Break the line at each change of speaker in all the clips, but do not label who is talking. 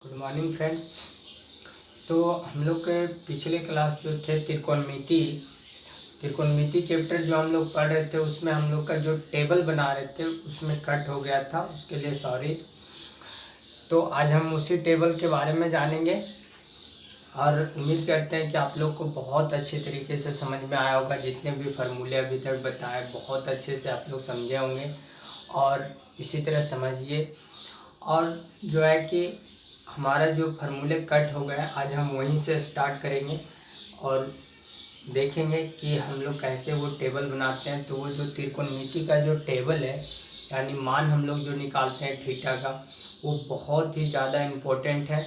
Good morning friends. तो हम लोग के पिछले क्लास जो थे त्रिकोणमिति चैप्टर जो हम लोग पढ़ रहे थे उसमें हम लोग का जो टेबल बना रहे थे उसमें कट हो गया था, उसके लिए सॉरी। तो आज हम उसी टेबल के बारे में जानेंगे और उम्मीद करते हैं कि आप लोग को बहुत अच्छे तरीके से समझ में आया होगा। जितने भी फार्मूले अभी तक बताए बहुत अच्छे से आप लोग समझे होंगे और इसी तरह समझिए। और जो है कि हमारा जो फार्मूले कट हो गया आज हम वहीं से स्टार्ट करेंगे और देखेंगे कि हम लोग कैसे वो टेबल बनाते हैं। तो वो जो त्रिकोणमिति का जो टेबल है यानी मान हम लोग जो निकालते हैं थीटा का, वो बहुत ही ज़्यादा इम्पोर्टेंट है,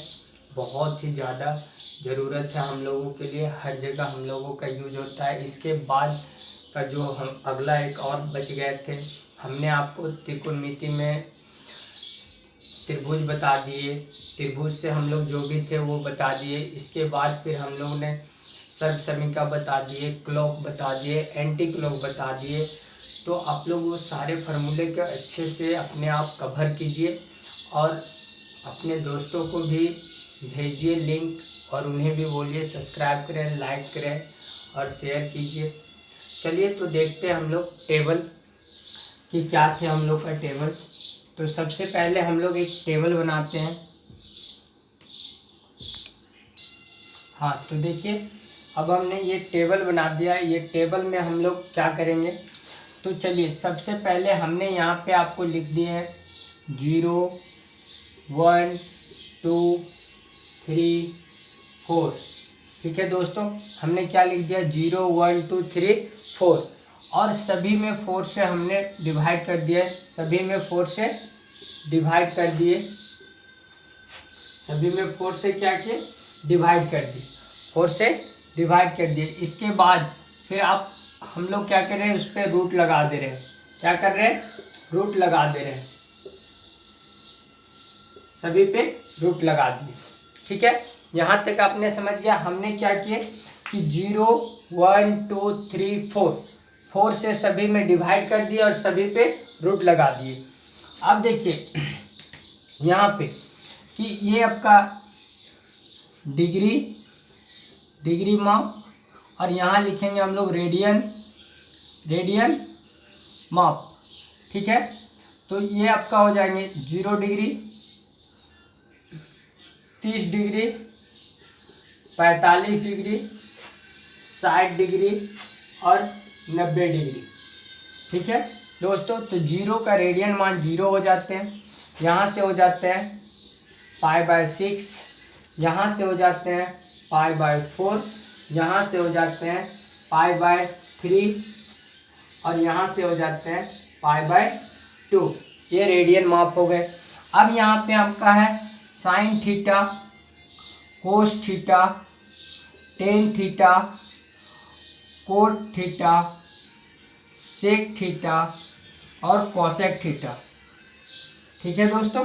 बहुत ही ज़्यादा ज़रूरत है हम लोगों के लिए। हर जगह हम लोगों का यूज होता है। इसके बाद का जो हम अगला एक और बच गए थे, हमने आपको त्रिकोणमिति में त्रिभुज बता दिए, त्रिभुज से हम लोग जो भी थे वो बता दिए। इसके बाद फिर हम लोग ने सर्वसमीका बता दिए, क्लॉक बता दिए, एंटी क्लॉक बता दिए। तो आप लोग वो सारे फार्मूले के अच्छे से अपने आप कवर कीजिए और अपने दोस्तों को भी भेजिए लिंक और उन्हें भी बोलिए सब्सक्राइब करें, लाइक करें और शेयर कीजिए। चलिए तो देखते हैं हम लोग टेबल कि क्या थे हम लोग का टेबल। तो सबसे पहले हम लोग एक टेबल बनाते हैं। हाँ तो देखिए अब हमने ये टेबल बना दिया। ये टेबल में हम लोग क्या करेंगे, तो चलिए सबसे पहले हमने यहाँ पे आपको लिख दिए हैं 0 1 2 3 4। ठीक है दोस्तों, हमने क्या लिख दिया 0 1 2 3 4 और सभी में 4 से हमने डिवाइड कर दिया। सभी में 4 से डिवाइड कर दिए, सभी में 4 से क्या किए डिवाइड कर दिए, 4 से डिवाइड कर दिए। इसके बाद फिर आप हम लोग क्या कर रहे हैं, उस पर रूट लगा दे रहे हैं। क्या कर रहे हैं, रूट लगा दे रहे हैं, सभी पे रूट लगा दिए। ठीक है, यहाँ तक आपने समझ गया। हमने क्या किए कि 0 1 2 3 4 4 से सभी में डिवाइड कर दिए और सभी पे रूट लगा दिए। अब देखिए यहाँ पे कि ये आपका डिग्री माप और यहाँ लिखेंगे हम लोग रेडियन माप। ठीक है, तो ये आपका हो जाएंगे 0 डिग्री, 30 डिग्री, 45 डिग्री, 60 डिग्री और 90 डिग्री। ठीक है दोस्तों, तो 0 का रेडियन मान 0 हो जाते हैं, यहाँ से हो जाते हैं π/6, यहाँ से हो जाते हैं π/4, यहाँ से हो जाते हैं π/3 और यहाँ से हो जाते हैं π/2। ये रेडियन माप हो गए। अब यहाँ पे आपका है sine theta, cos theta, tan theta, cot theta, sec theta और कॉसेक थीटा। ठीक है दोस्तों,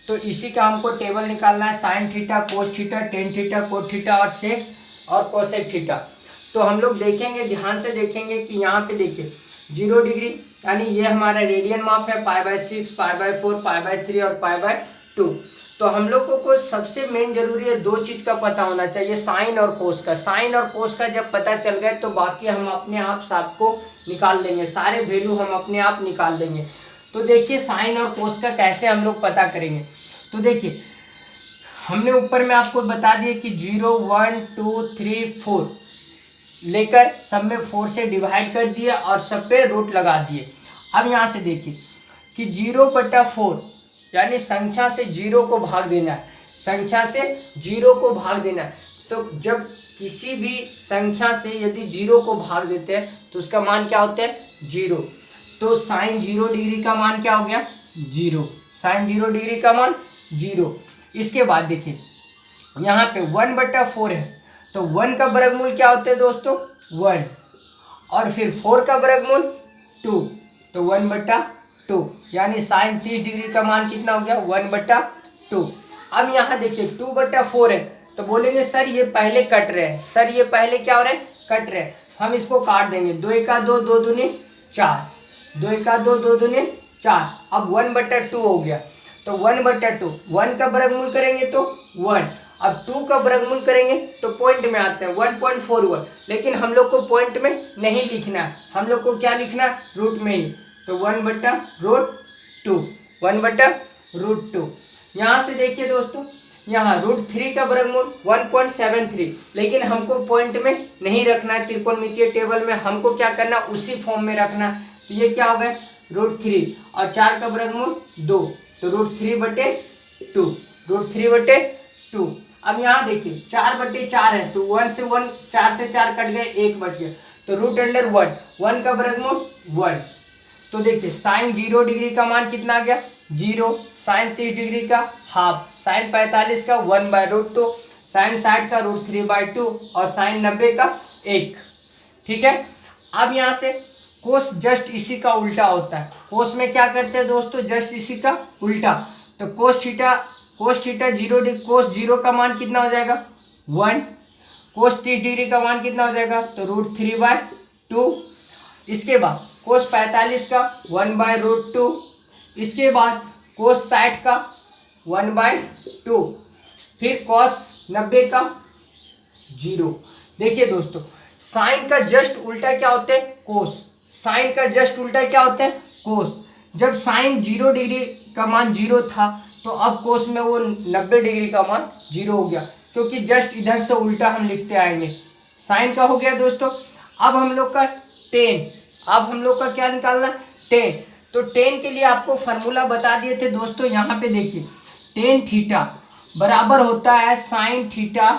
तो इसी का हमको टेबल निकालना है। Sine theta, cos theta, tan theta, cot theta और सेक और कॉसेक थीटा। तो हम लोग देखेंगे, ध्यान से देखेंगे कि यहाँ पे देखिए 0 डिग्री यानी ये हमारा रेडियन माप है, π/6, π/4, π/3 और π/2। तो हम लोग को सबसे मेन जरूरी है 2 चीज़ का पता होना चाहिए, साइन और कोस का। साइन और कोस का जब पता चल गए तो बाकी हम अपने आप सबको निकाल लेंगे, सारे वैल्यू हम अपने आप निकाल देंगे। तो देखिए साइन और कोस का कैसे हम लोग पता करेंगे। तो देखिए हमने ऊपर में आपको बता दिए कि 0 1 2 3 4 लेकर सब में 4 से डिवाइड कर दिए और सब पे रूट लगा दिए। अब यहाँ से देखिए कि 0/4 यानी संख्या से 0 को भाग देना है, संख्या से 0 को भाग देना है। तो जब किसी भी संख्या से यदि 0 को भाग देते हैं तो उसका मान क्या होता है 0। तो साइन 0 डिग्री का मान क्या हो गया 0, साइन 0 डिग्री का मान 0। इसके बाद देखिए यहाँ पे 1/4 है, तो 1 का वर्गमूल क्या होता है दोस्तों 1 और फिर 4 का वर्गमूल 2, तो 1/2 यानी साइन 30 डिग्री का मान कितना हो गया 1/2। अब यहाँ देखिए 2/4 है, तो बोलेंगे सर ये पहले कट रहे हैं, सर ये पहले क्या हो रहे हैं कट रहे हैं। हम इसको काट देंगे, 2 × 2 2 दूनी 4, 2 × 2 2 दूनी 4। अब 1/2 हो गया, तो 1/2, 1 का वर्गमूल करेंगे तो 1, अब 2 का वर्गमूल करेंगे तो पॉइंट में आते हैं 1.41, लेकिन हम लोग को पॉइंट में नहीं लिखना है, हम लोग को क्या लिखना है, रूट में ही, तो 1/√2, 1/√2। यहाँ से देखिए दोस्तों, यहाँ √3 का वर्गमूल 1.73, लेकिन हमको पॉइंट में नहीं रखना है, त्रिकोणमितीय टेबल में हमको क्या करना, उसी फॉर्म में रखना। तो ये क्या हो गया, √3 और 4 का वर्गमूल 2, तो √3/2, √3/2। अब यहाँ देखिए 4/4 है, तो 1 से 1, 4 से 4 कट गए, 1 बच गया, तो √1, 1 का वर्गमूल 1। तो देखिए साइन 0 डिग्री का मान कितना आ गया, 0, साइन 30 डिग्री का हाफ, साइन 45 का 1/√2, साइन 60 का √3/2 और साइन 90 का 1। ठीक है, अब यहाँ से कोस जस्ट इसी का उल्टा होता है, कोस में क्या करते हैं दोस्तों, जस्ट इसी का उल्टा। तो कोस थीटा 0 डिग्री, कोस 0 का मान कितना हो जाएगा, 1, कोस 30 डिग्री का मान कितना हो जाएगा, तो √3/2। इसके बाद कोस 45 का 1/√2, इसके बाद कोस 60 का 1/2, फिर कोस 90 का 0। देखिए दोस्तों, साइन का जस्ट उल्टा क्या होता है, कोस, साइन का जस्ट उल्टा क्या होता है, कोस। जब साइन 0 डिग्री का मान 0 था, तो अब कोस में वो 90 डिग्री का मान 0 हो गया, क्योंकि जस्ट इधर से उल्टा हम लिखते आएंगे। साइन का हो गया दोस्तों। अब हम लोग का टेन, अब हम लोग का क्या निकालना, टेन। तो टेन के लिए आपको फार्मूला बता दिए थे दोस्तों, यहाँ पे देखिए, टेन थीटा बराबर होता है साइन थीटा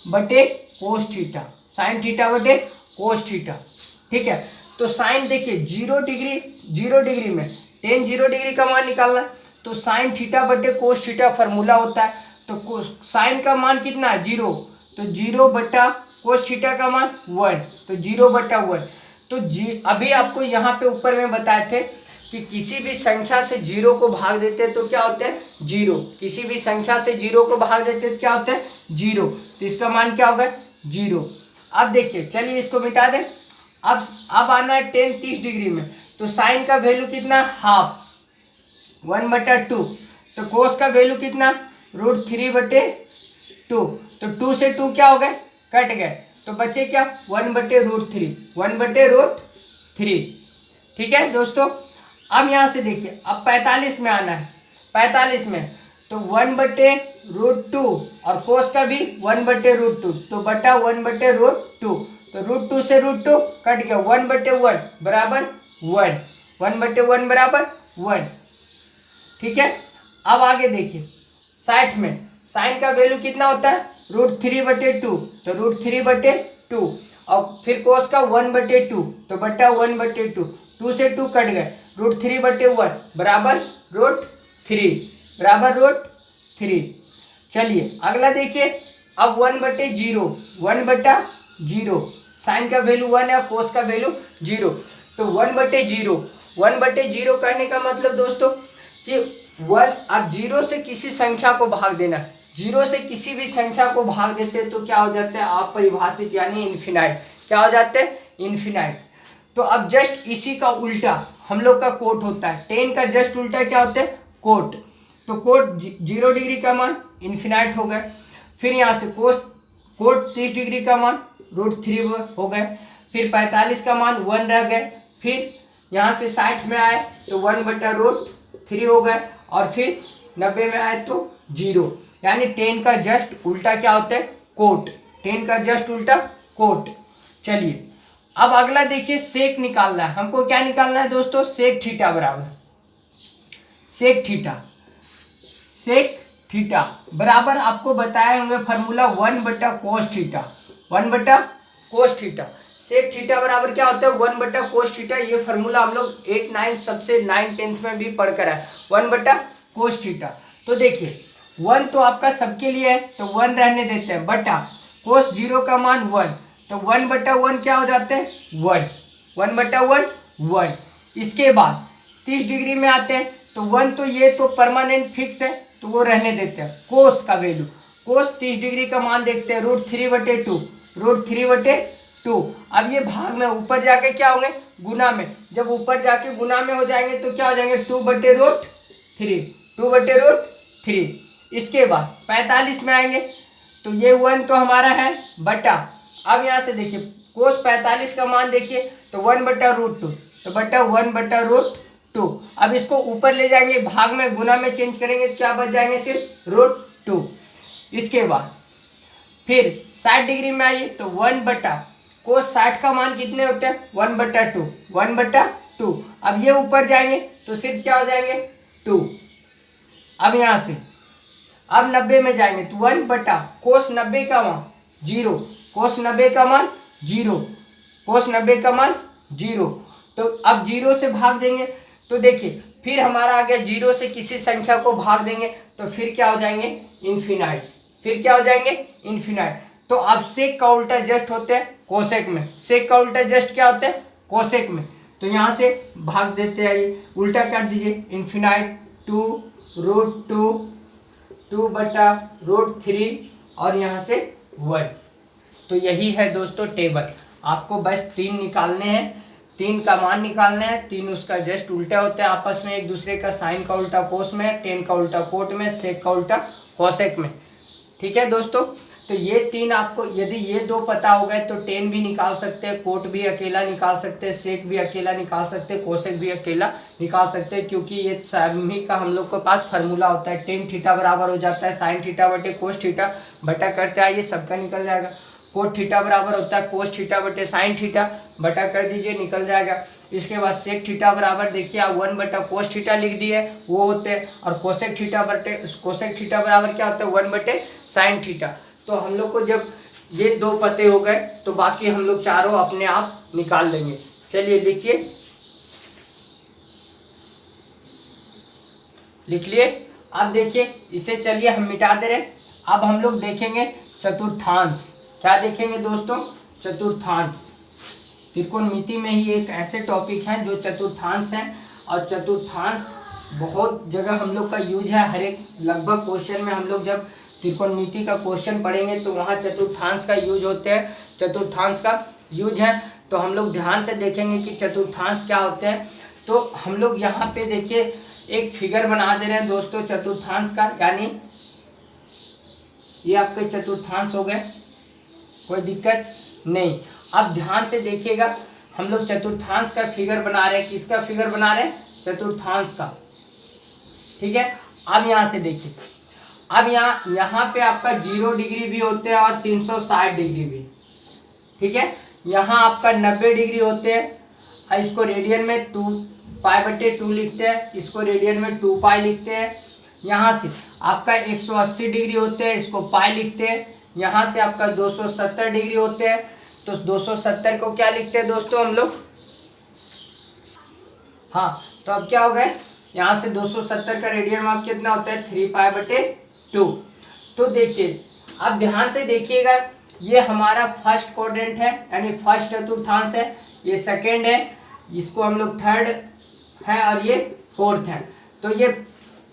बटे कोस थीटा, साइन थीटा बटे कोस थीटा। ठीक है, तो साइन देखिए 0 डिग्री में टेन 0 डिग्री का मान निकालना, तो साइन थीटा बटे कोस थीटा फार्मूला होता है। तो साइन का मान कितना है, 0, तो 0 बटा कोस थीटा का मान 1, तो 0/1। तो अभी आपको यहाँ पे ऊपर में बताए थे कि किसी भी संख्या से 0 को भाग देते हैं तो क्या होता है, 0, किसी भी संख्या से 0 को भाग देते हैं तो क्या होता है, 0, तो इसका मान क्या होगा, 0। अब देखिए, चलिए इसको मिटा दें। अब आना है टेन 30 डिग्री में, तो साइन का वैल्यू कितना, हाफ, 1/2, तो कोस का वैल्यू कितना, √3/2, तो 2 से 2 क्या हो गए, कट गए, तो बचे क्या, 1/√3, 1/√3। ठीक है दोस्तों, अब यहाँ से देखिए, अब 45 में आना है, 45 में तो 1/√2 और कोस का भी 1/√2, तो बटा 1/√2, तो √2 से √2 कट गया, 1/1 बराबर 1, 1/1 बराबर 1। ठीक है, अब आगे देखिए 60 में साइन का वैल्यू कितना होता है, √3/2, तो √3/2 और फिर कोस का 1/2, तो बटा 1/2, 2 से 2 कट गए, √3/1 बराबर √3, बराबर √3। चलिए अगला देखिए, अब 1/0, 1/0, साइन का वैल्यू 1 है, कोस का वैल्यू 0, तो 1/0 करने का मतलब दोस्तों कि 1, अब 0 से किसी संख्या को भाग देना, 0 से किसी भी संख्या को भाग देते हैं तो क्या हो जाता है, अपरिभाषित यानी इन्फिनाइट, क्या हो जाते हैं, इन्फिनाइट। तो अब जस्ट इसी का उल्टा हम लोग का कोट होता है, टेन का जस्ट उल्टा क्या होता है, कोट। तो कोट 0 डिग्री का मान इन्फिनाइट हो गए, फिर यहाँ से कोट 30 डिग्री का मान √3 हो गए, फिर 45 का मान 1 रह गए, फिर यहाँ से 60 में आए तो 1/√3 हो गए, और फिर 90 में आए तो 0, यानी टेन का जस्ट उल्टा क्या होता है, कोट, टेन का जस्ट उल्टा कोट। चलिए अब अगला देखिए, सेक निकालना है हमको, क्या निकालना है दोस्तों, सेक थीटा बराबर, सेक थीटा बराबर आपको बताए होंगे formula 1/cos theta, 1/cos theta. Sec theta बराबर क्या होता है, 1/cos थीटा। ये फार्मूला हम लोग 8, 9 सबसे 9, 10th में भी पढ़ कर आए, 1/cos थीटा। तो देखिए 1 तो आपका सबके लिए है, तो 1 रहने देते हैं, बटा cos 0 का मान 1, तो 1/1 क्या हो जाते हैं, 1, 1/1। इसके बाद 30 डिग्री में आते हैं, तो 1 तो ये तो परमानेंट फिक्स है, तो वो रहने देते हैं। कोस का वैल्यू, कोस 30 डिग्री का मान देखते हैं, √3/2। अब ये भाग में ऊपर जाके क्या होंगे, गुना में, जब ऊपर जाके गुना में हो जाएंगे तो क्या हो जाएंगे, 2/√3, 2/√3। इसके बाद 45 में आएंगे तो ये 1 तो हमारा है बटा, अब यहाँ से देखिए कोस 45 का मान देखिए तो 1/√2, तो बटा 1/√2। अब इसको ऊपर ले जाएंगे, भाग में गुना में चेंज करेंगे तो क्या बच जाएंगे, सिर्फ √2। इसके बाद फिर 60 डिग्री में आइए तो 1 बटा कोस 60 का मान कितने होते हैं, 1/2, 1/2। अब ये ऊपर जाएंगे तो सिर्फ क्या हो जाएंगे 2। अब यहाँ से अब 90 में जाएंगे तो 1 बटा कोस 90 का मान 0, कोस 90 का मान 0, कोस 90 का मान 0। तो अब 0 से भाग देंगे तो देखिए फिर हमारा आ गया 0 से किसी संख्या को भाग देंगे तो फिर क्या हो जाएंगे, इन्फिनाइट, फिर क्या हो जाएंगे, इन्फिनाइट। तो अब सेक का उल्टा जस्ट होते हैं कोसेक में, सेक का उल्टा जस्ट क्या होता है, कोसेक में। तो यहाँ से भाग देते हैं, ये उल्टा कर दीजिए, इन्फिनाइट 2√2, 2/√3 और यहाँ से 1। तो यही है दोस्तों टेबल। आपको बस 3 निकालने हैं, 3 का मान निकालना है, 3 उसका जस्ट उल्टा होता है आपस में एक दूसरे का, साइन का उल्टा कोस में, टेन का उल्टा कोट में, सेक का उल्टा कोसेक में। ठीक है दोस्तों, तो ये 3 आपको यदि ये 2 पता हो गए तो टेन भी निकाल सकते हैं, कोट भी अकेला निकाल सकते हैं, सेक भी अकेला निकाल सकते हैं, कोसेक भी अकेला निकाल सकते हैं, क्योंकि ये सभी का हम लोग के पास फार्मूला होता है। टेन थीटा बराबर हो जाता है साइन थीटा बटे कोस थीटा, बटा करते हैं ये सबका निकल जाएगा। कोट थीटा बराबर होता है कोस थीटा बटे साइन थीटा, बटा कर दीजिए निकल जाएगा। इसके बाद सेक थीटा बराबर देखिए आप 1 बटा कोस थीटा लिख दिए, वो होते हैं, और कोसेक थीटा बराबर क्या होता है, 1 बटे साइन थीटा। तो हम लोग को जब ये 2 पते हो गए तो बाकी हम लोग चारों अपने आप निकाल लेंगे। चलिए लिखिए, लिख लिए। अब देखिए इसे चलिए हम मिटा दे रहे। अब हम लोग देखेंगे चतुर्थांश। क्या देखेंगे दोस्तों, चतुर्थांश। त्रिकोणमिति में ही एक ऐसे टॉपिक हैं जो चतुर्थांश हैं, और चतुर्थांश बहुत जगह हम लोग का यूज है। हर एक लगभग क्वेश्चन में हम लोग जब त्रिकोणमिति का क्वेश्चन पढ़ेंगे तो वहाँ चतुर्थांश का यूज होते हैं, चतुर्थांश का यूज है। तो हम लोग ध्यान से देखेंगे कि चतुर्थांश क्या होते हैं। तो हम लोग यहाँ पे देखिए एक फिगर बना दे रहे हैं दोस्तों चतुर्थांश का, यानी ये आपके चतुर्थांश हो गए, कोई दिक्कत नहीं। अब ध्यान से देखिएगा, हम लोग चतुर्थांश का फिगर बना रहे हैं। किसका फिगर बना रहे हैं, चतुर्थांश का। ठीक है, अब यहाँ से देखिए, अब यहाँ पे आपका 0 डिग्री भी होते हैं और 360 डिग्री भी। ठीक है, यहाँ आपका 90 डिग्री होते हैं, इसको रेडियन में 2π/2 लिखते हैं, इसको रेडियन में 2π लिखते हैं। यहाँ से आपका 180 डिग्री होते हैं, इसको पाई लिखते हैं। यहाँ से आपका 270 डिग्री होते हैं, तो 270 को क्या लिखते हैं दोस्तों हम लोग, हाँ। तो अब क्या हो गए, यहाँ से 270 का रेडियन माप कितना होता है, 3π/2। तो देखिए अब ध्यान से देखिएगा, ये हमारा फर्स्ट क्वाड्रेंट है, यानी फर्स्ट चतुर्थांश है, ये सेकेंड है, इसको हम लोग थर्ड है, और ये फोर्थ है। तो ये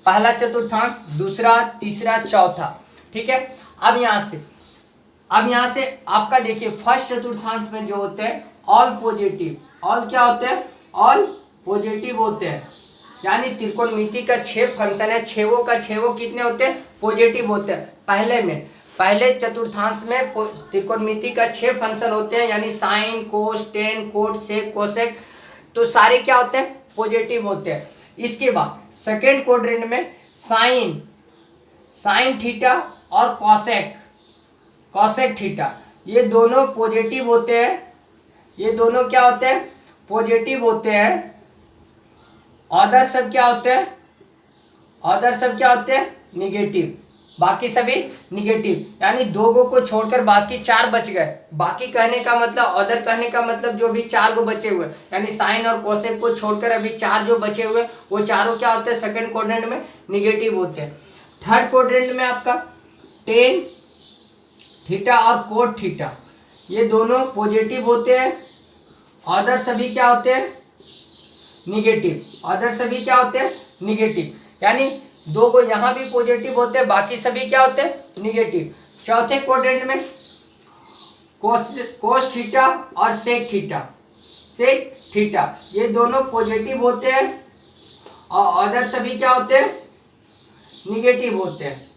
पहला चतुर्थांश, दूसरा, तीसरा, चौथा। ठीक है, अब यहाँ से आपका देखिए फर्स्ट चतुर्थांश में जो होते हैं ऑल पॉजिटिव, ऑल क्या होते हैं, ऑल पॉजिटिव होते हैं। यानी त्रिकोणमिति का 6 फंक्शन है, छेवों का छेवों कितने होते हैं, पॉजिटिव होते हैं। पहले चतुर्थांश में त्रिकोणमिति का 6 फंक्शन होते हैं, यानी साइन, कोस, टेन, कोट, सेक, कोसेक, तो सारे क्या होते हैं, पॉजिटिव होते हैं। इसके बाद सेकेंड क्वाड्रेंट में साइन थीटा और कॉसेक थीटा, ये दोनों पॉजिटिव होते हैं। ये दोनों क्या होते हैं, पॉजिटिव होते हैं। अदर सब क्या होते हैं, निगेटिव, बाकी सभी निगेटिव। यानी 2 को छोड़कर बाकी 4 बच गए। बाकी कहने का मतलब, अदर कहने का मतलब जो भी 4 को बचे हुए, यानी साइन और कोसेक को छोड़कर अभी 4 जो बचे हुए, वो चारों क्या होते हैं, सेकंड क्वाड्रेंट में निगेटिव होते हैं। थर्ड क्वाड्रेंट में आपका टेन थीटा और कोट थीटा, ये दोनों पॉजिटिव होते हैं। अदर सभी क्या होते हैं, निगेटिव। अदर सभी क्या होते हैं, निगेटिव। यानी 2 को यहाँ भी पॉजिटिव होते हैं, बाकी सभी क्या होते हैं, निगेटिव। चौथे क्वाड्रेंट में कोस थीटा और सेक थीटा, ये दोनों पॉजिटिव होते हैं, और अदर सभी क्या होते हैं, निगेटिव होते हैं।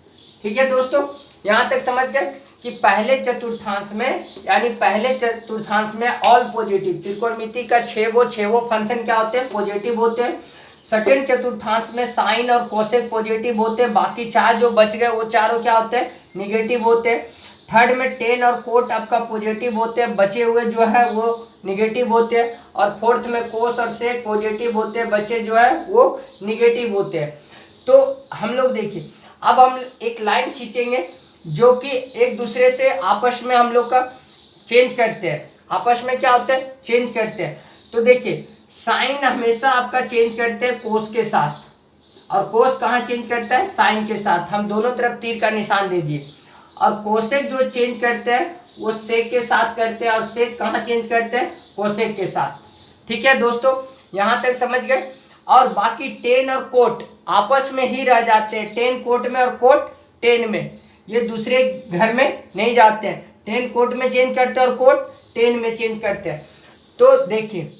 ठीक है दोस्तों, यहाँ तक समझ गए कि पहले चतुर्थांश में, यानी पहले चतुर्थांश में ऑल पॉजिटिव, त्रिकोणमिति का छेवो फंक्शन क्या होते हैं, पॉजिटिव होते हैं। सेकंड चतुर्थांश में साइन और कोसेक पॉजिटिव होते हैं, बाकी चार जो बच गए वो चारों क्या होते हैं, निगेटिव होते हैं। थर्ड में टेन और कोट आपका पॉजिटिव होते हैं, बचे हुए जो है वो निगेटिव होते हैं। और फोर्थ में कोस और सेक पॉजिटिव होते हैं, बचे जो है वो निगेटिव होते हैं। तो हम लोग देखिए, अब हम एक लाइन खींचेंगे जो कि एक दूसरे से आपस में हम लोग का चेंज करते हैं, आपस में क्या होता है, चेंज करते हैं। तो देखिए साइन हमेशा आपका चेंज करते हैं कोस के साथ, और कोस कहाँ चेंज करता है, साइन के साथ। हम दोनों तरफ तीर का निशान दे दिए। और कोसेक जो चेंज करते हैं वो सेक के साथ करते हैं, और सेक कहाँ चेंज करते हैं, कोसेक के साथ। ठीक है दोस्तों, यहाँ तक समझ गए। और बाकी टेन और कोट आपस में ही रह जाते हैं, टेन कोट में और कोट टेन में, ये दूसरे घर में नहीं जाते हैं। टेन कोट में चेंज करते हैं और कोट टेन में चेंज करते हैं। तो देखिए,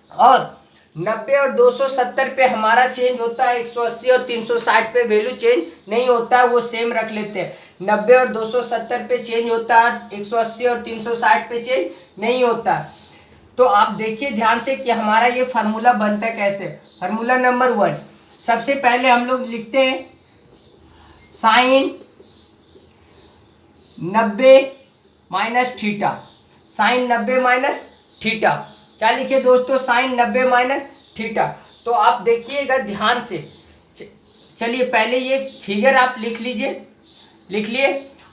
और 90 और 270 पे हमारा चेंज होता है, 180 और 360 पे वैल्यू चेंज नहीं होता है, वो सेम रख लेते हैं। 90 और 270 पे चेंज होता है, 180 और 360 पे चेंज नहीं होता है। तो आप देखिए ध्यान से कि हमारा ये फार्मूला बनता है कैसे। फार्मूला नंबर 1, सबसे पहले हम लोग लिखते हैं sine 90 minus theta, sine 90 minus theta. क्या लिखे दोस्तों, साइन 90 माइनस थीटा। तो आप देखिएगा ध्यान से, चलिए पहले ये फिगर आप लिख लीजिए, लिख लिए।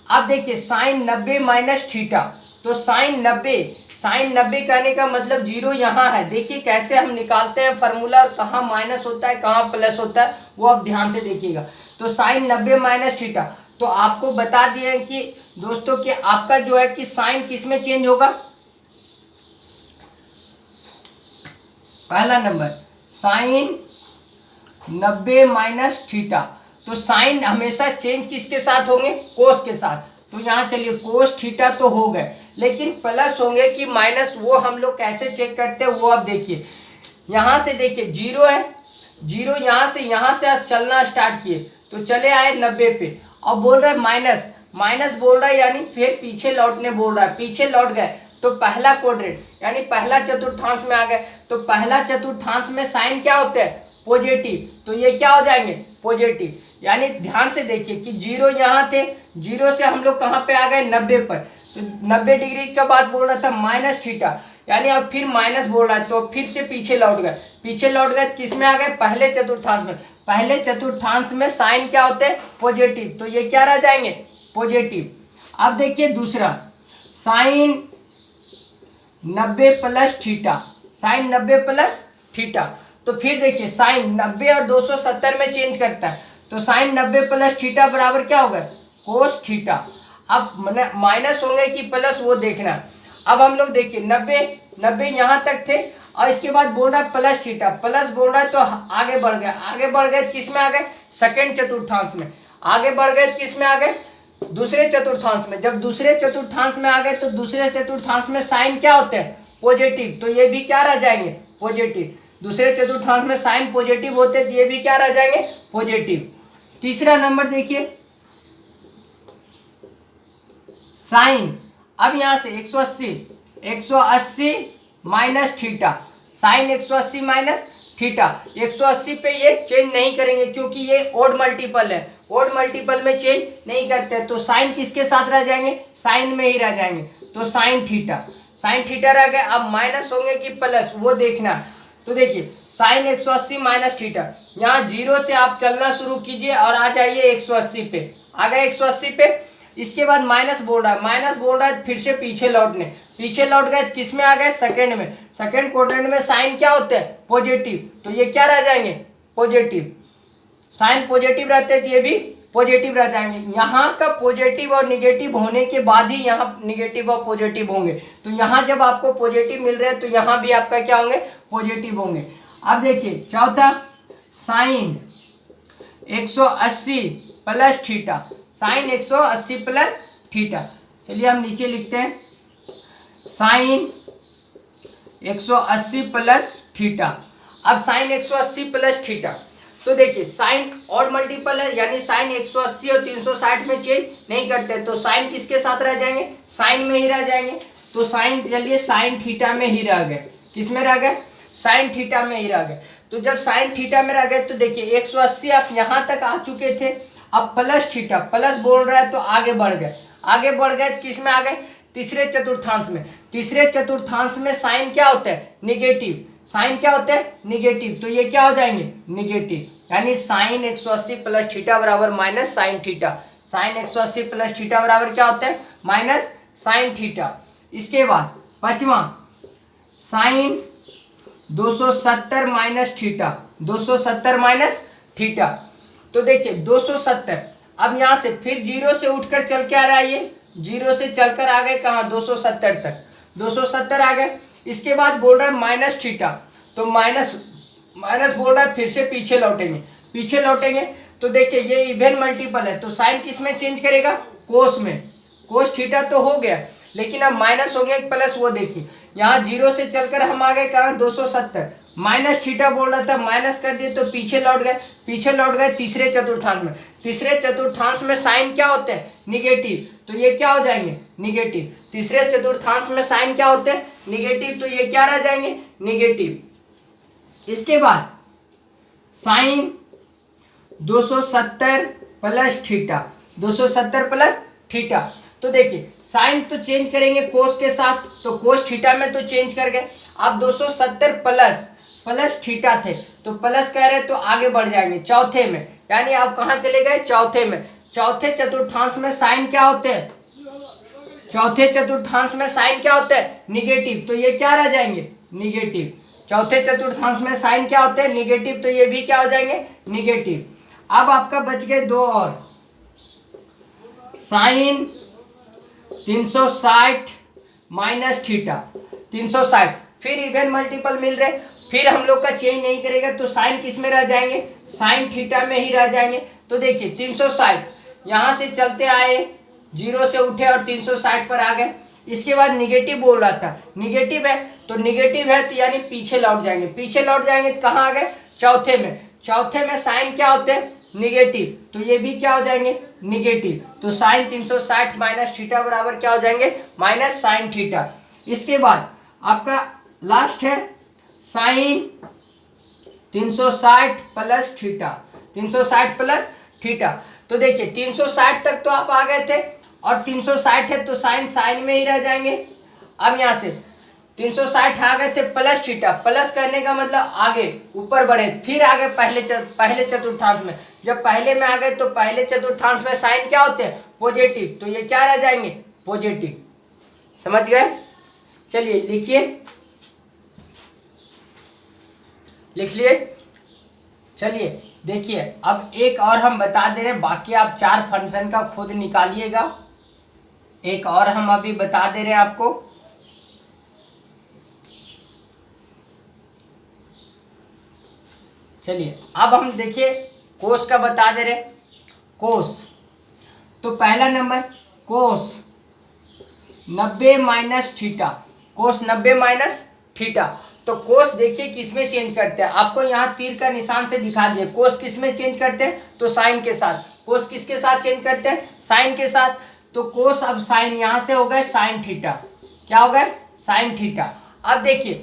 अब देखिए साइन 90 माइनस थीटा, तो साइन 90 कहने का मतलब जीरो यहाँ है। देखिए कैसे हम निकालते हैं फार्मूला, और कहाँ माइनस होता है कहाँ प्लस होता है वो आप ध्यान से देखिएगा। तो साइन 90 माइनस थीटा, तो आपको बता दिए कि दोस्तों कि आपका जो है कि साइन किस में चेंज होगा, पहला नंबर साइन 90 माइनस थीटा। तो साइन हमेशा चेंज किसके साथ होंगे, कोस के साथ। तो यहाँ चलिए कोस थीटा तो हो गए, लेकिन प्लस होंगे कि माइनस, वो हम लोग कैसे चेक करते हैं वो आप देखिए। यहाँ से देखिए जीरो है, जीरो यहाँ से आप चलना स्टार्ट किए तो चले आए 90 पे, और बोल रहा है माइनस, माइनस बोल रहा है, यानी फिर पीछे लौटने बोल रहा है। पीछे लौट गए तो पहला क्वाड्रेंट यानी पहला चतुर्थांश में आ गए। तो पहला चतुर्थांश में साइन क्या होते हैं, पॉजिटिव, तो ये क्या हो जाएंगे, पॉजिटिव। यानी ध्यान से देखिए कि जीरो यहाँ थे, जीरो से हम लोग कहाँ पे आ गए, 90 पर। तो 90 डिग्री का बात बोल रहा था माइनस थीटा, यानी अब फिर माइनस बोल रहा है, तो फिर से पीछे लौट गए। पीछे लौट गए किस में आ गए, पहले चतुर्थांश में। पहले चतुर्थांश में साइन क्या होते हैं, पॉजिटिव, तो ये क्या रह जाएंगे, पॉजिटिव। अब देखिए दूसरा, sine 90 plus theta, sine 90 plus theta. तो फिर देखिए साइन 90 और 270 में चेंज करता है, तो साइन 90 प्लस थीटा बराबर क्या होगा, कोस थीटा। अब माइनस होंगे कि प्लस वो देखना। अब हम लोग देखिए 90 यहाँ तक थे, और इसके बाद बोल रहा है प्लस थीटा, प्लस बोल रहा है तो आगे बढ़ गए। आगे बढ़ गए किस में आ गए, सेकंड चतुर्थांश में। आगे बढ़ गए किस में आ गए, दूसरे चतुर्थांश में। जब दूसरे चतुर्थांश में आ गए तो दूसरे चतुर्थांश में साइन क्या होते हैं, पॉजिटिव, तो ये भी क्या रह जाएंगे, पॉजिटिव। दूसरे चतुर्थांश में साइन पॉजिटिव होते हैं, तो ये भी क्या रह जाएंगे, पॉजिटिव। तीसरा नंबर देखिए साइन, अब यहां से 180 minus theta, sine 180 minus theta. 180 पे ये चेंज नहीं करेंगे क्योंकि ये ओड मल्टीपल है, ओड मल्टीपल में चेंज नहीं करते, तो साइन किसके साथ रह जाएंगे, साइन में ही रह जाएंगे। तो साइन थीटा रह गए। अब माइनस होंगे कि प्लस वो देखना। तो देखिए साइन 180 माइनस थीटा, यहाँ जीरो से आप चलना शुरू कीजिए और आ जाइए 180 पे, आ गए 180 पे। इसके बाद माइनस बोल रहा है फिर से पीछे लौट गए किस में आ गए, सेकंड में। सेकंड क्वाड्रेंट में साइन क्या होते हैं, पॉजिटिव, तो ये क्या रह जाएंगे, पॉजिटिव। साइन पॉजिटिव रहते हैं तो ये भी पॉजिटिव रह जाएंगे। यहाँ का पॉजिटिव और निगेटिव होने के बाद ही यहाँ निगेटिव और पॉजिटिव होंगे। तो यहाँ जब आपको पॉजिटिव मिल रहे हैं तो यहाँ भी आपका क्या होंगे, पॉजिटिव होंगे। अब देखिए चौथा, sine 180 plus theta, sine 180 plus theta. चलिए हम नीचे लिखते हैं साइन 180 प्लस थीटा। अब साइन 180 प्लस थीटा, तो देखिए साइन और मल्टीपल है, यानी साइन 180 और 360 में चेंज नहीं करते, तो साइन किसके साथ रह जाएंगे, साइन में ही रह जाएंगे। तो साइन, चलिए साइन थीटा में ही रह गए, किस में रह गए, साइन थीटा में ही रह गए। तो जब साइन थीटा में रह गए तो देखिए 180 आप यहाँ तक आ चुके थे, अब प्लस थीटा, प्लस बोल रहा है तो आगे बढ़ गए, आगे बढ़ गए किस में आ गए, तीसरे चतुर्थांश में। तीसरे चतुर्थांश में साइन क्या होता है, निगेटिव, साइन क्या होता है, निगेटिव, तो ये क्या हो जाएंगे, निगेटिव, यानी साइन 180 प्लस थीटा बराबर minus sine theta. Sine 180 plus theta बराबर क्या होता है, माइनस साइन थीटा। इसके बाद पांचवा, sine 270 minus theta, 270 minus theta. तो देखिए 270, अब यहाँ से फिर जीरो से उठकर चल के आ रहा है, ये जीरो से चलकर आ गए कहाँ, 270 तक, 270 आ गए। इसके बाद बोल रहा है माइनस थीटा, तो माइनस बोल रहा है, फिर से पीछे लौटेंगे, पीछे लौटेंगे तो देखिए ये इवन मल्टीपल है, तो साइन किस में चेंज करेगा, कोस में, कोस थीटा तो हो गया, लेकिन अब माइनस हो गया प्लस, वो देखिए यहाँ जीरो से चलकर हम आ गए कहाँ, 270, माइनस थीटा बोल रहा था, माइनस कर दिए तो पीछे लौट गए, पीछे लौट गए तीसरे चतुर्थांश में। तीसरे चतुर्थांश में साइन क्या होते हैं, निगेटिव, तो ये क्या हो जाएंगे, निगेटिव। तीसरे चतुर्थांश में साइन क्या होते हैं, निगेटिव, तो ये क्या रह जाएंगे, निगेटिव। इसके बाद sine 270 plus theta, 270 plus theta. तो देखिए साइन तो चेंज करेंगे कोस के साथ, तो कोस थीटा में तो चेंज कर गए। अब 270 प्लस थीटा थे, तो प्लस कह रहे तो आगे बढ़ जाएंगे चौथे में, यानी आप कहाँ चले गए, चौथे में। चौथे चतुर्थांश में साइन क्या होते हैं, चौथे चतुर्थांश में साइन क्या होते हैं, निगेटिव, तो ये क्या रह जाएंगे, निगेटिव। चौथे चतुर्थांश में साइन क्या होते हैं, निगेटिव, तो ये भी क्या हो जाएंगे, निगेटिव। अब आपका बच गए दो और, साइन 360 माइनस थीटा, 360, फिर इवन मल्टीपल मिल रहे, फिर हम लोग का चेंज नहीं करेगा, तो साइन किस में रह जाएंगे, साइन थीटा में ही रह जाएंगे। तो देखिए 360 यहाँ से चलते आए, जीरो से उठे और 360 पर आ गए। इसके बाद निगेटिव बोल रहा था, निगेटिव है तो निगेटिव है तो यानी पीछे लौट जाएंगे, पीछे लौट जाएंगे तो कहाँ आ गए, चौथे में। चौथे में साइन क्या होते हैं, निगेटिव, तो ये भी क्या हो जाएंगे, निगेटिव। तो साइन 360 माइनस थीटा बराबर क्या हो जाएंगे, माइनस साइन थीटा। इसके बाद आपका लास्ट है sine 360 plus theta, 360 plus theta. तो देखिए 360 तक तो आप आ गए थे, और 360 है तो साइन में ही रह जाएंगे। अब यहाँ से 360 आ गए थे प्लस थीटा, प्लस करने का मतलब आगे ऊपर बढ़े, फिर आगे पहले चतुर्थांश में। जब पहले में आ गए तो पहले चतुर्थांश में साइन क्या होते हैं, पॉजिटिव, तो ये क्या रह जाएंगे, पॉजिटिव। समझ गए, चलिए लिखिए, लिख लिए। चलिए देखिए अब एक और हम बता दे रहे हैं, बाकी आप चार फंक्शन का खुद निकालिएगा। एक और हम अभी बता दे रहे हैं आपको, चलिए अब हम देखिए कोस का बता दे रहे। कोस, तो पहला नंबर कोस 90 माइनस थीटा, कोस 90 माइनस थीटा। तो कोस देखिए किस में चेंज करते हैं, आपको यहाँ तीर का निशान से दिखा दिए। कोस किस में चेंज करते हैं, तो साइन के साथ। कोस किसके साथ चेंज करते हैं, साइन के साथ। तो कोस अब साइन यहाँ से हो गए साइन थीटा, क्या हो गए, साइन थीटा। अब देखिए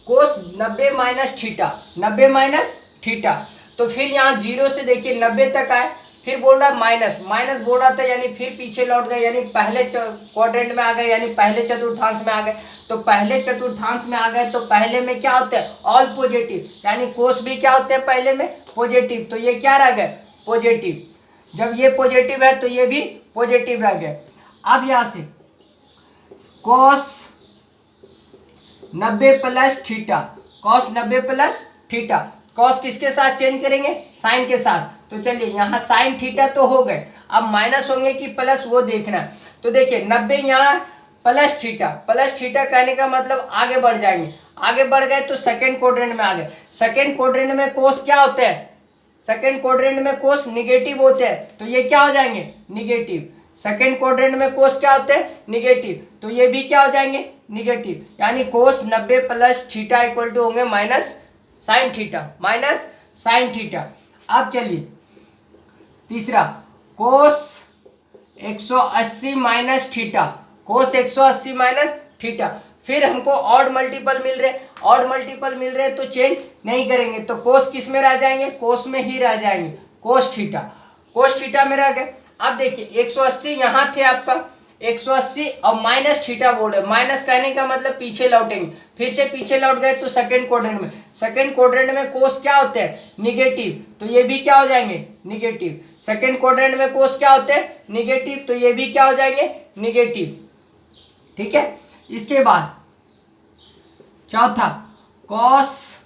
कोस 90 माइनस थीटा, 90 माइनस थीटा, तो फिर यहाँ जीरो से देखिए 90 तक आए, फिर बोल रहा है माइनस बोल रहा था, यानी फिर पीछे लौट गए, यानी पहले क्वाड्रेंट में आ गए, यानी पहले चतुर्थांश में आ गए। तो पहले चतुर्थांश में आ गए तो पहले में क्या होता है, ऑल पॉजिटिव, यानी कोस भी क्या होते हैं पहले में, पॉजिटिव, तो ये क्या रह गए, पॉजिटिव। जब ये पॉजिटिव है तो ये भी पॉजिटिव रह गए। अब यहाँ से cos 90 plus theta, cos 90 plus theta, cos किसके साथ चेंज करेंगे, साइन के साथ। तो चलिए यहाँ साइन थीटा तो हो गए, अब माइनस होंगे कि प्लस वो देखना है। तो देखिए 90 यहाँ प्लस थीटा कहने का मतलब आगे बढ़ जाएंगे, आगे बढ़ गए तो सेकंड क्वाड्रेंट में आ गए। सेकंड क्वाड्रेंट में कोस क्या होते हैं, सेकंड क्वाड्रेंट में कोस निगेटिव होते हैं, तो ये क्या हो जाएंगे, निगेटिव। सेकंड क्वाड्रेंट में कोस क्या होते हैं, निगेटिव, तो ये भी क्या हो जाएंगे, निगेटिव। यानी कोस 90 प्लस थीटा इक्वल टू होंगे minus sine theta, minus sine theta. अब चलिए तीसरा, कोस 180 माइनस थीटा, कोस 180 माइनस थीटा। फिर हमको ऑड मल्टीपल मिल रहे, ऑड मल्टीपल मिल रहे तो चेंज नहीं करेंगे, तो कोस किस में रह जाएंगे, कोस में ही रह जाएंगे, कोस थीटा, कोस थीटा में रह गए। अब देखिए 180 यहाँ थे आपका 180 और माइनस थीटा बोल रहे, माइनस कहने का मतलब पीछे लौटेंगे, फिर से पीछे लौट गए तो सेकंड क्वाड्रेंट में, सेकंड क्वाड्रेंट में कोस क्या होते हैं, निगेटिव, तो ये भी क्या हो जाएंगे, निगेटिव। सेकंड क्वाड्रेंट में कोस क्या होते हैं, निगेटिव, तो ये भी क्या हो जाएंगे, निगेटिव। ठीक है, इसके बाद चौथा, cos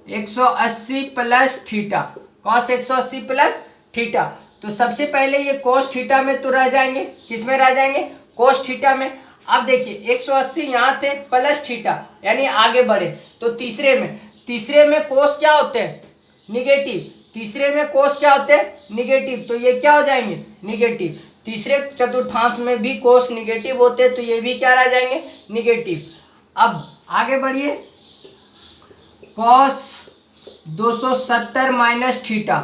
180 plus theta, cos 180 plus theta. तो सबसे पहले ये कोस थीटा में तो रह जाएंगे, किस में रह जाएंगे, कोस थीटा में। अब देखिए 180 यहाँ थे प्लस थीटा, यानी आगे बढ़े तो तीसरे में कोस क्या होते हैं, निगेटिव, तीसरे में कोस क्या होते हैं, निगेटिव, तो ये क्या हो जाएंगे, निगेटिव। तीसरे चतुर्थांश में भी कोस निगेटिव होते हैं, तो ये भी क्या रह जाएंगे, निगेटिव। अब आगे बढ़िए, कॉस 270 माइनस थीटा,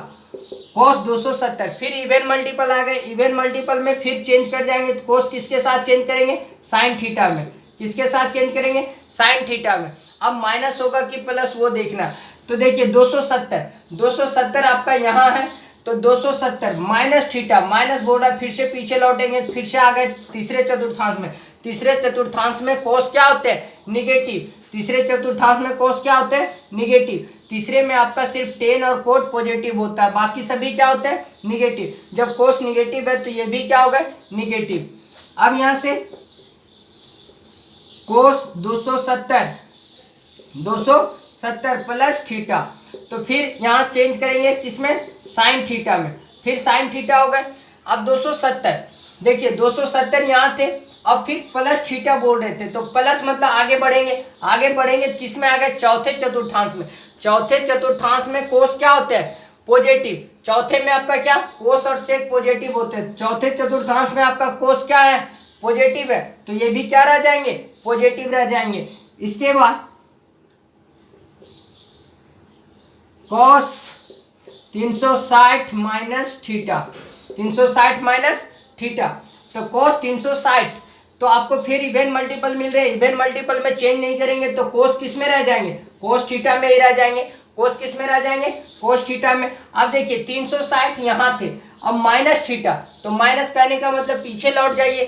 कॉस 270, फिर इवन मल्टीपल आ गए, इवन मल्टीपल में फिर चेंज कर जाएंगे, तो कोस किसके साथ चेंज करेंगे, साइन थीटा में, किसके साथ चेंज करेंगे, साइन थीटा में। अब माइनस होगा कि प्लस वो देखना, तो देखिए 270 आपका यहाँ है, तो 270 माइनस थीटा, माइनस बोल रहा, फिर से पीछे लौटेंगे, फिर से आ गए तीसरे चतुर्थांश में, तीसरे चतुर्थांश में कोस क्या होते हैं, निगेटिव, तीसरे चतुर्थांश में कोस क्या होते हैं, निगेटिव। तीसरे में आपका सिर्फ टेन और कोट पॉजिटिव होता है, बाकी सभी क्या होते हैं, निगेटिव। जब कोस निगेटिव है तो ये भी क्या होगा, निगेटिव। अब यहाँ से कोस 270 प्लस थीटा, तो फिर यहाँ चेंज करेंगे किसमें, साइन थीटा में, फिर साइन थीटा हो गए। अब 270, देखिए 270 यहाँ थे, अब फिर प्लस थीटा बोल रहे थे, तो प्लस मतलब आगे बढ़ेंगे किस में आ गए, चौथे चतुर्थांश में, चौथे चतुर्थांश में कोस क्या होते हैं, पॉजिटिव, चौथे में आपका क्या, कोस और सेक पॉजिटिव होते हैं, चौथे चतुर्थांश में आपका कोस क्या है, पॉजिटिव है, तो ये भी क्या रह जाएंगे, पॉजिटिव रह जाएंगे। इसके बाद cos 360 minus theta, 360 minus theta, तो कॉस 360, तो आपको फिर इवन मल्टीपल मिल रहे हैं, इवन मल्टीपल में चेंज नहीं करेंगे तो कोस किस में रह जाएंगे, कोस थीटा में ही रह जाएंगे, कोस किस में रह जाएंगे, कोस थीटा में। अब देखिए 360 यहाँ थे, अब माइनस थीटा, तो माइनस कहने का मतलब पीछे लौट जाइए,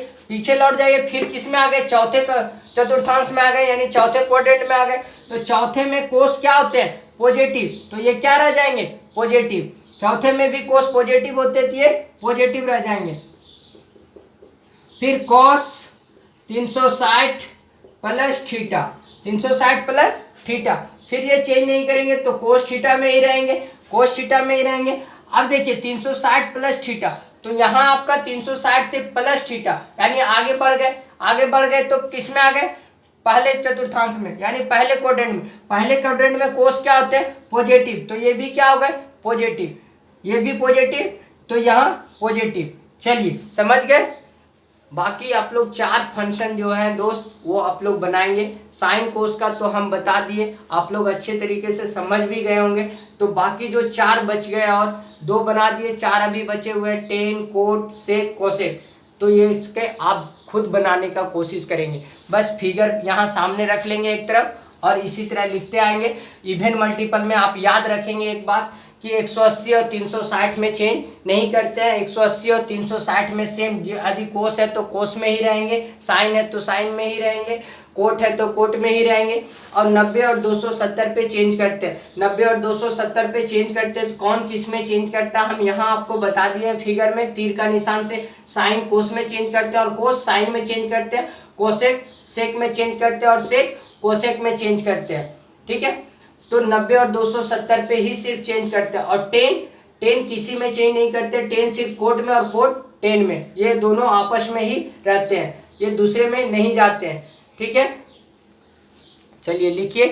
फिर किस में आ गए, चौथे चतुर्थांश में आ गए, यानी चौथे क्वाड्रेंट में आ गए, तो चौथे में कोस क्या होते हैं, पॉजिटिव, तो ये क्या रह जाएंगे, पॉजिटिव। चौथे में भी कोस पॉजिटिव होते तो ये पॉजिटिव रह जाएंगे। फिर cos 360 plus theta, 360 plus theta, फिर ये चेंज नहीं करेंगे तो कोस थीटा में ही रहेंगे, कोस थीटा में ही रहेंगे। अब देखिए 360 प्लस थीटा, तो यहाँ आपका 360 थे प्लस थीटा, यानी आगे बढ़ गए तो किस में आ गए, पहले चतुर्थांश में, यानी पहले क्वाड्रेंट में कोस क्या होते हैं, पॉजिटिव, तो ये भी क्या हो गए, पॉजिटिव, ये भी पॉजिटिव, तो यहाँ पॉजिटिव। चलिए समझ गए। बाकी आप लोग 4 फंक्शन जो है दोस्त वो आप लोग बनाएंगे, साइन कोस का तो हम बता दिए, आप लोग अच्छे तरीके से समझ भी गए होंगे। तो बाकी जो 4 बच गए और 2 बना दिए, 4 अभी बचे हुए हैं, टेन, कोट, सेक, कोसेक, तो ये इसके आप खुद बनाने का कोशिश करेंगे। बस फिगर यहाँ सामने रख लेंगे एक तरफ और इसी तरह लिखते आएंगे। इवन मल्टीपल में आप याद रखेंगे एक बात कि 180 और 360 में चेंज नहीं करते हैं, 180 और 360 में सेम, यदि कोस है तो कोस में ही रहेंगे, साइन है तो साइन में ही रहेंगे, कोट है तो कोट में ही रहेंगे। और 90 और 270 पे चेंज करते हैं, 90 और 270 पे चेंज करते हैं, तो कौन किस में चेंज करता है हम यहाँ आपको बता दिए हैं फिगर में, तीर का निशान से। साइन कोस में चेंज करते हैं और कोस साइन में चेंज करते हैं, कोसेक सेक में चेंज करते हैं और सेक कोसेक में चेंज करते हैं। ठीक है, तो 90 और 270 पे ही सिर्फ चेंज करते हैं। और टेन किसी में चेंज नहीं करते, टेन सिर्फ कोट में और कोट टेन में, ये दोनों आपस में ही रहते हैं, ये दूसरे में नहीं जाते हैं। ठीक है, चलिए लिखिए।